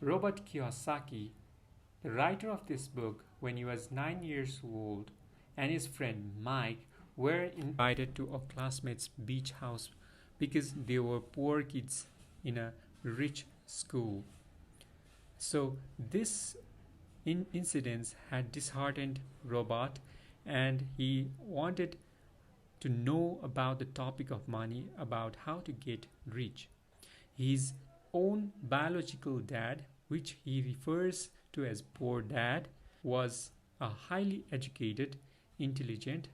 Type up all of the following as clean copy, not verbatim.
Robert Kiyosaki, the writer of this book, when he was 9 years old, and his friend Mike were invited to a classmate's beach house because they were poor kids in a rich school. So this incident had disheartened Robert, and he wanted to know about the topic of money, about how to get rich. His own biological dad, which he refers to as poor dad, was a highly educated, intelligent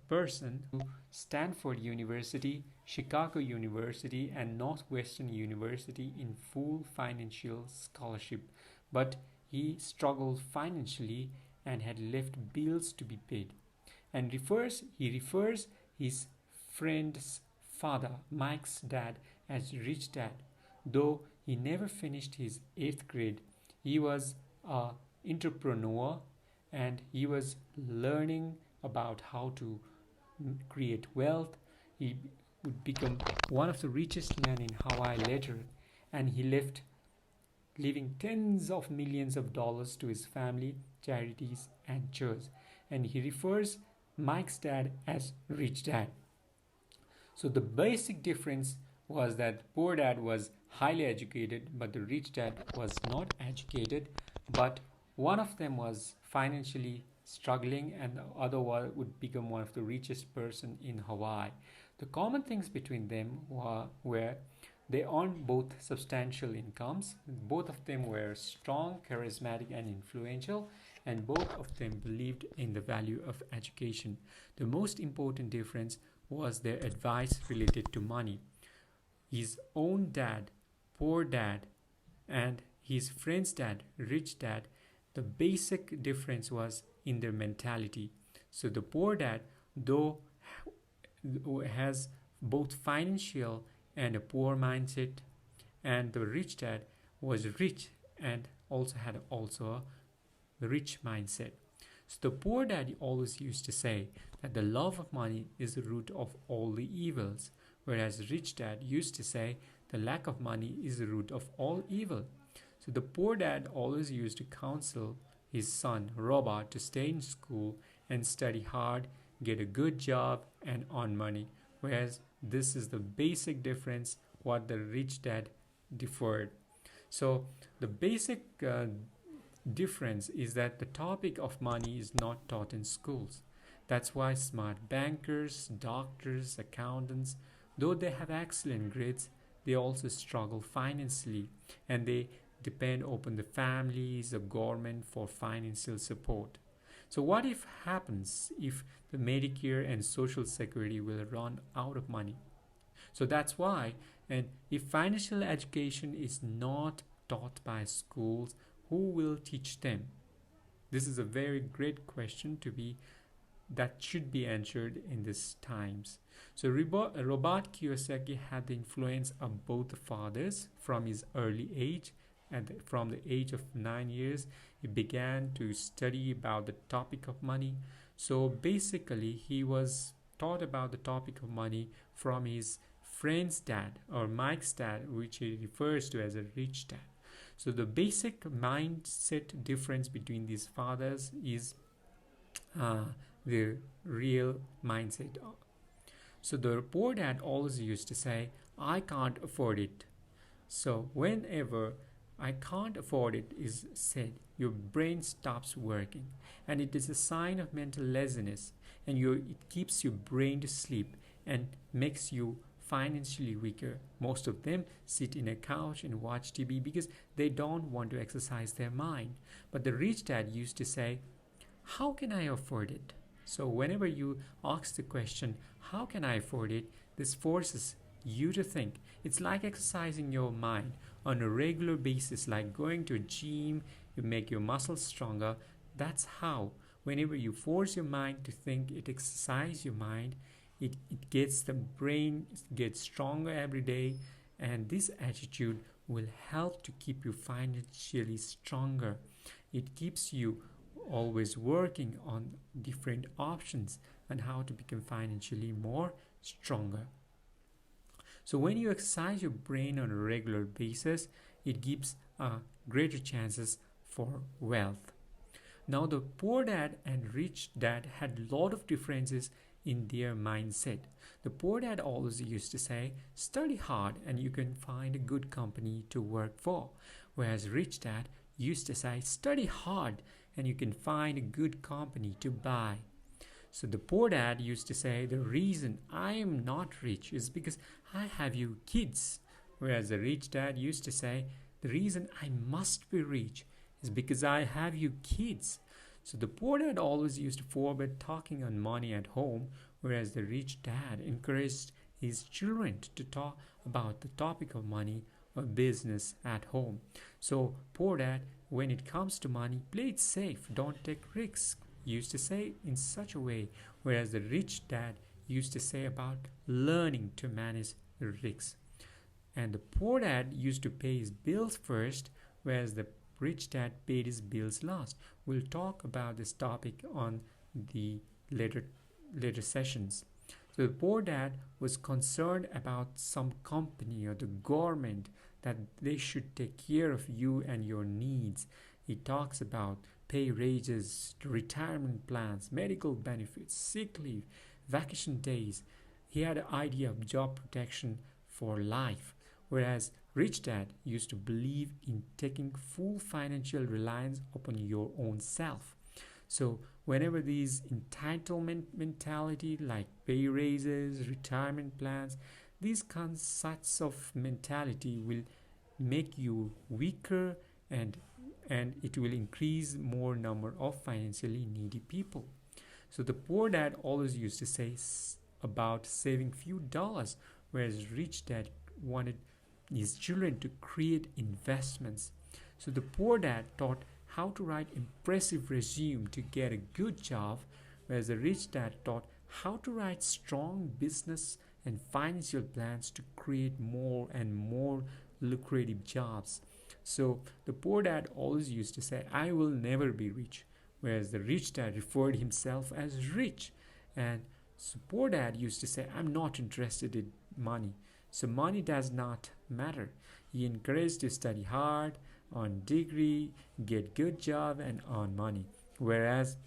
person who Stanford University, Chicago University, and Northwestern University in full financial scholarship, but he struggled financially and had left bills to be paid. And he refers his friend's father, Mike's dad, as rich dad. Though he never finished his 8th grade, he was an entrepreneur and he was learning about how to create wealth. He would become one of the richest men in Hawaii later, and he left leaving tens of millions of dollars to his family, charities, and church. And he refers Mike's dad as rich dad. So the basic difference was that poor dad was highly educated, but the rich dad was not educated, but one of them was financially struggling and the other one would become one of the richest person in Hawaii. The common things between them were they earned both substantial incomes, both of them were strong, charismatic, and influential, and both of them believed in the value of education. The most important difference was their advice related to money. His own dad, poor dad, and his friend's dad, rich dad, the basic difference was in their mentality. So the poor dad, though has both financial and a poor mindset, and the rich dad was rich and also had a rich mindset. So the poor dad always used to say that the love of money is the root of all the evils, whereas rich dad used to say the lack of money is the root of all evil. So the poor dad always used to counsel his son Robert to stay in school and study hard, get a good job, and earn money, whereas this is the basic difference what the rich dad differed. So the basic difference is that the topic of money is not taught in schools. That's why smart bankers, doctors, accountants, though they have excellent grades, they also struggle financially and they depend upon the families, the government for financial support. So what if happens if the Medicare and Social Security will run out of money? So that's why, and if financial education is not taught by schools, who will teach them? This is a very great question to be that should be answered in these times. So Robert Kiyosaki had the influence of both the fathers from his early age, and from the age of 9 years he began to study about the topic of money. So basically he was taught about the topic of money from his friend's dad or Mike's dad, which he refers to as a rich dad. So the basic mindset difference between these fathers is the real mindset. So the poor dad always used to say, I can't afford it. So whenever I can't afford it is said, your brain stops working, and it is a sign of mental laziness, and it keeps your brain to sleep and makes you financially weaker. Most of them sit in a couch and watch TV because they don't want to exercise their mind. But the rich dad used to say, how can I afford it? So whenever you ask the question, how can I afford it? This forces you to think. It's like exercising your mind on a regular basis, like going to a gym, you make your muscles stronger. That's how, whenever you force your mind to think, it exercises your mind, it gets the brain gets stronger every day, and this attitude will help to keep you financially stronger. It keeps you always working on different options and how to become financially more stronger. So when you exercise your brain on a regular basis, it gives greater chances for wealth. Now, the poor dad and rich dad had a lot of differences in their mindset. The poor dad always used to say, study hard and you can find a good company to work for. Whereas rich dad used to say, study hard and you can find a good company to buy. So the poor dad used to say, the reason I am not rich is because I have you kids. Whereas the rich dad used to say, the reason I must be rich is because I have you kids. So the poor dad always used to forbid talking on money at home, whereas the rich dad encouraged his children to talk about the topic of money or business at home. So poor dad, when it comes to money, play it safe, don't take risks, used to say in such a way, whereas the rich dad used to say about learning to manage the risks. And the poor dad used to pay his bills first, whereas the rich dad paid his bills last. We'll talk about this topic on the later sessions. So the poor dad was concerned about some company or the government that they should take care of you and your needs. He talks about pay raises, retirement plans, medical benefits, sick leave, vacation days. He had an idea of job protection for life, whereas rich dad used to believe in taking full financial reliance upon your own self. So whenever these entitlement mentality like pay raises, retirement plans, these concepts of mentality will make you weaker, and it will increase more number of financially needy people. So the poor dad always used to say about saving few dollars, whereas rich dad wanted his children to create investments. So the poor dad taught how to write impressive resume to get a good job, whereas the rich dad taught how to write strong business and financial plans to create more and more lucrative jobs. So the poor dad always used to say, I will never be rich, whereas the rich dad referred himself as rich. And so poor dad used to say, I'm not interested in money. So money does not matter. He encouraged to study hard, earn degree, get good job and earn money. Whereas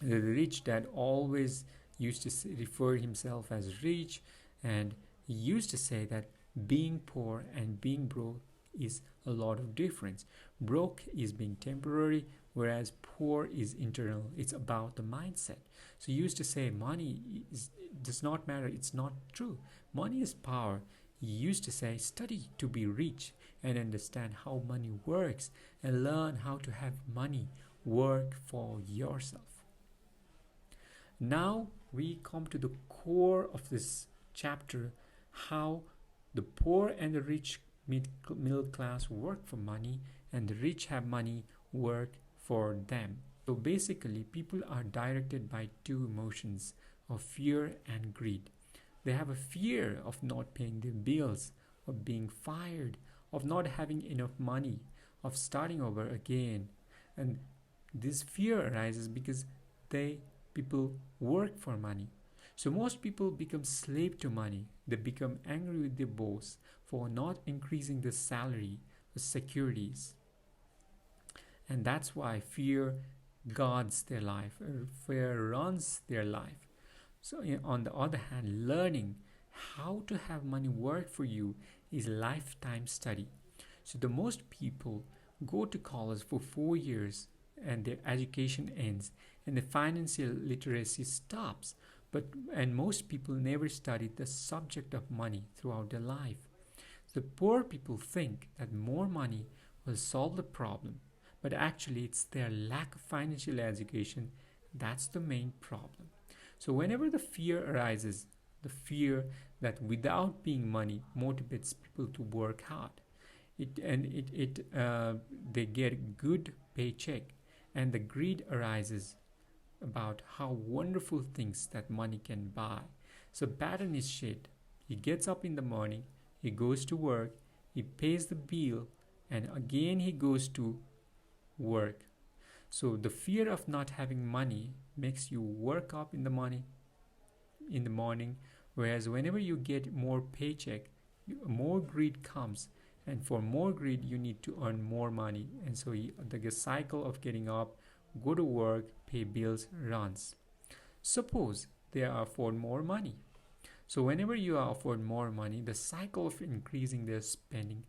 the rich dad always used to refer himself as rich, and he used to say that being poor and being broke is a lot of difference. Broke is being temporary, whereas poor is internal. It's about the mindset. So he used to say money does not matter. It's not true. Money is power. He used to say study to be rich and understand how money works and learn how to have money work for yourself. Now we come to the core of this chapter, how the poor and the rich middle class work for money and the rich have money work for them. So basically people are directed by two emotions of fear and greed. They have a fear of not paying their bills, of being fired, of not having enough money, of starting over again. And this fear arises because people work for money. So most people become slave to money. They become angry with their boss for not increasing the salary, the securities. And that's why fear guards their life, or fear runs their life. So on the other hand, learning how to have money work for you is lifetime study. So the most people go to college for 4 years and their education ends and the financial literacy stops. And most people never studied the subject of money throughout their life. The poor people think that more money will solve the problem, but actually it's their lack of financial education that's the main problem. So whenever the fear arises, the fear that without being money motivates people to work hard, they get a good paycheck, and the greed arises about how wonderful things that money can buy. So pattern is shit. He gets up in the morning, he goes to work, he pays the bill, and again he goes to work. So the fear of not having money makes you work up in the morning, whereas whenever you get more paycheck, more greed comes, And for more greed, you need to earn more money. And so the cycle of getting up, go to work, pay bills runs. Suppose they are afford more money. So whenever you are afford more money, the cycle of increasing their spending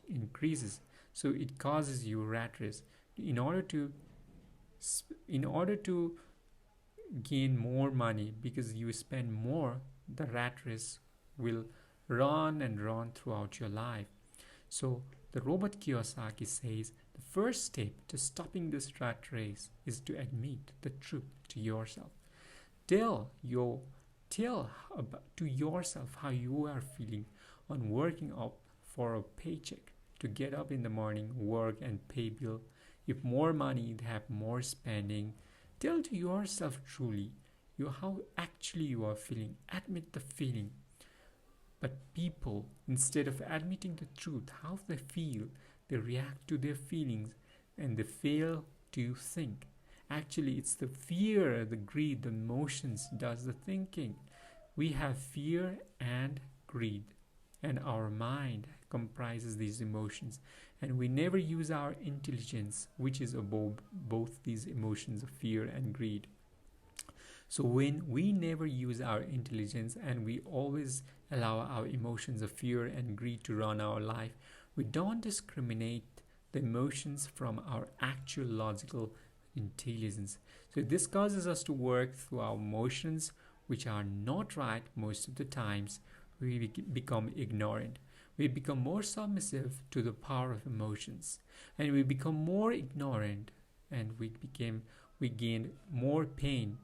increases. So it causes you rat race. In order to in order to gain more money, because you spend more, the rat race will run and run throughout your life. So the Robert Kiyosaki says the first step to stopping this rat race is to admit the truth to yourself. Tell your tell to yourself how you are feeling on working up for a paycheck, to get up in the morning, work and pay bill. If more money, they have more spending. Tell to yourself truly how actually you are feeling. Admit the feeling. But people, instead of admitting the truth, how they feel, they react to their feelings and they fail to think. Actually, it's the fear, the greed, the emotions does the thinking. We have fear and greed, and our mind comprises these emotions, and we never use our intelligence, which is above both these emotions of fear and greed. So when we never use our intelligence and we always allow our emotions of fear and greed to run our life, we don't discriminate the emotions from our actual logical intelligence. So this causes us to work through our emotions, which are not right most of the times. We become ignorant. We become more submissive to the power of emotions, and we become more ignorant, and we gain more pain,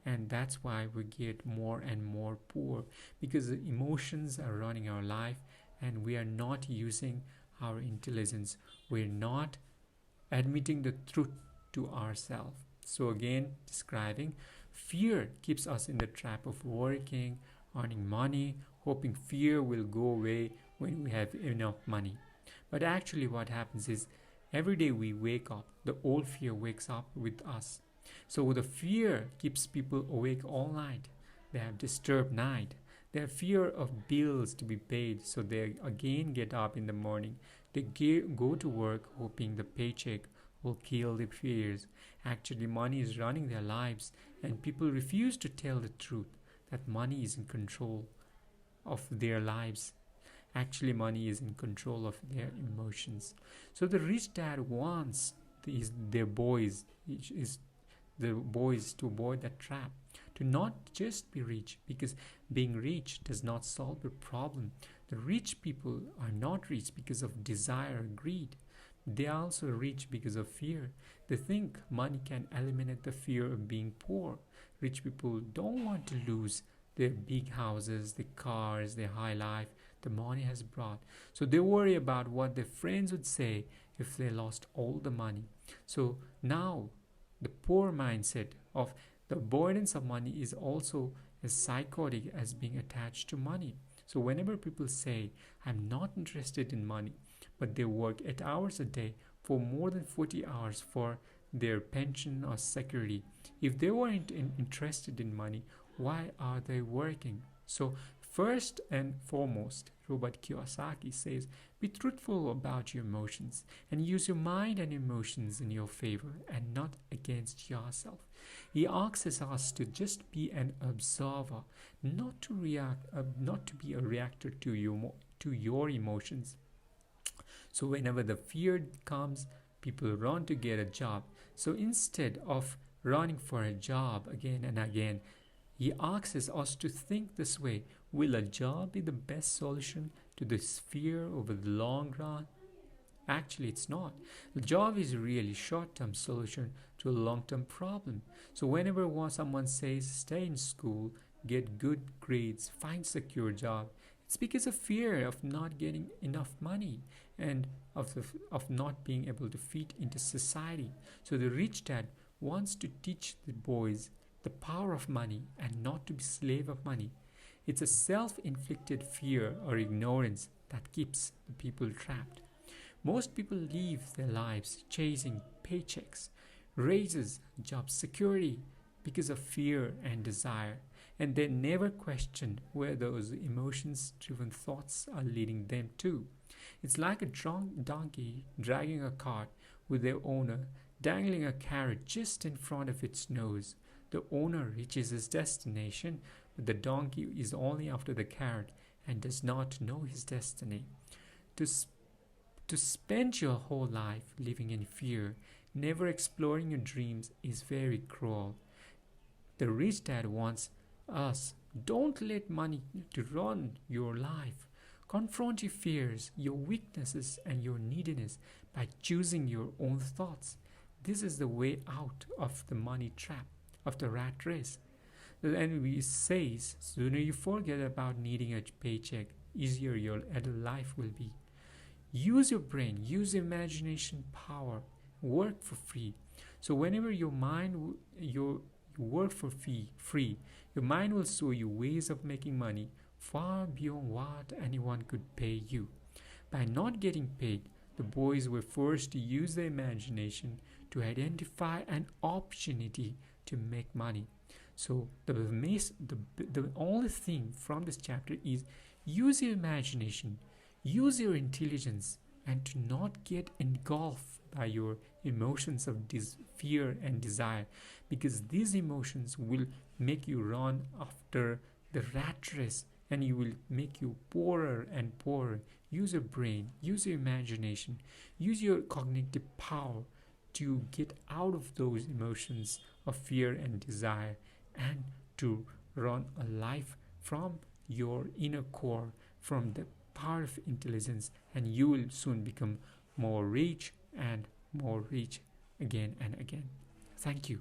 and that's why we get more and more poor, because the emotions are running our life and we are not using our intelligence. We're not admitting the truth to ourselves. So again, describing fear keeps us in the trap of working, earning money, hoping fear will go away when we have enough money. But actually what happens is every day we wake up, the old fear wakes up with us. So the fear keeps people awake all night. They have disturbed night. They have fear of bills to be paid, so they again get up in the morning. They go to work hoping the paycheck will kill the fears. Actually, money is running their lives, and people refuse to tell the truth that money is in control of their lives. Actually, money is in control of their emotions. So the rich dad wants their boys, is the boys, to avoid that trap, to not just be rich, because being rich does not solve the problem. The rich people are not rich because of desire or greed. They are also rich because of fear. They think money can eliminate the fear of being poor. Rich people don't want to lose their big houses, the cars, their high life the money has brought. So they worry about what their friends would say if they lost all the money. So now the poor mindset of the avoidance of money is also as psychotic as being attached to money. So whenever people say, I'm not interested in money, but they work 8 hours a day for more than 40 hours for their pension or security. If they weren't interested in money, why are they working? So first and foremost, Robert Kiyosaki says, be truthful about your emotions and use your mind and emotions in your favor and not against yourself. He asks us to just be an observer, not to react, not to be a reactor to your emotions. So whenever the fear comes, people run to get a job. So instead of running for a job again and again, he asks us to think this way. Will a job be the best solution to this fear over the long run? Actually, it's not. The job is a really short-term solution to a long-term problem. So whenever someone says stay in school, get good grades, find secure job, it's because of fear of not getting enough money and of not being able to fit into society. So the rich dad wants to teach the boys the power of money and not to be slave of money. It's a self-inflicted fear or ignorance that keeps the people trapped. Most people live their lives chasing paychecks, raises, job security because of fear and desire, and they never question where those emotions-driven thoughts are leading them to. It's like a drunk donkey dragging a cart with their owner dangling a carrot just in front of its nose. The owner reaches his destination, but the donkey is only after the carrot and does not know his destiny. To, to spend your whole life living in fear, never exploring your dreams, is very cruel. The rich dad wants us, don't let money to run your life. Confront your fears, your weaknesses, and your neediness by choosing your own thoughts. This is the way out of the money trap, of the rat race. The enemy says, sooner you forget about needing a paycheck, easier your adult life will be. Use your brain, use your imagination power, work for free. So whenever your mind, you work for free, your mind will show you ways of making money far beyond what anyone could pay you. By not getting paid, the boys were forced to use their imagination to identify an opportunity to make money. So the only thing from this chapter is use your imagination, use your intelligence, and to not get engulfed by your emotions of fear and desire, because these emotions will make you run after the rat race and you will make you poorer and poorer. Use your brain, use your imagination, use your cognitive power to get out of those emotions of fear and desire and to run a life from your inner core, from the power of intelligence, and you will soon become more rich and more rich again and again. Thank you.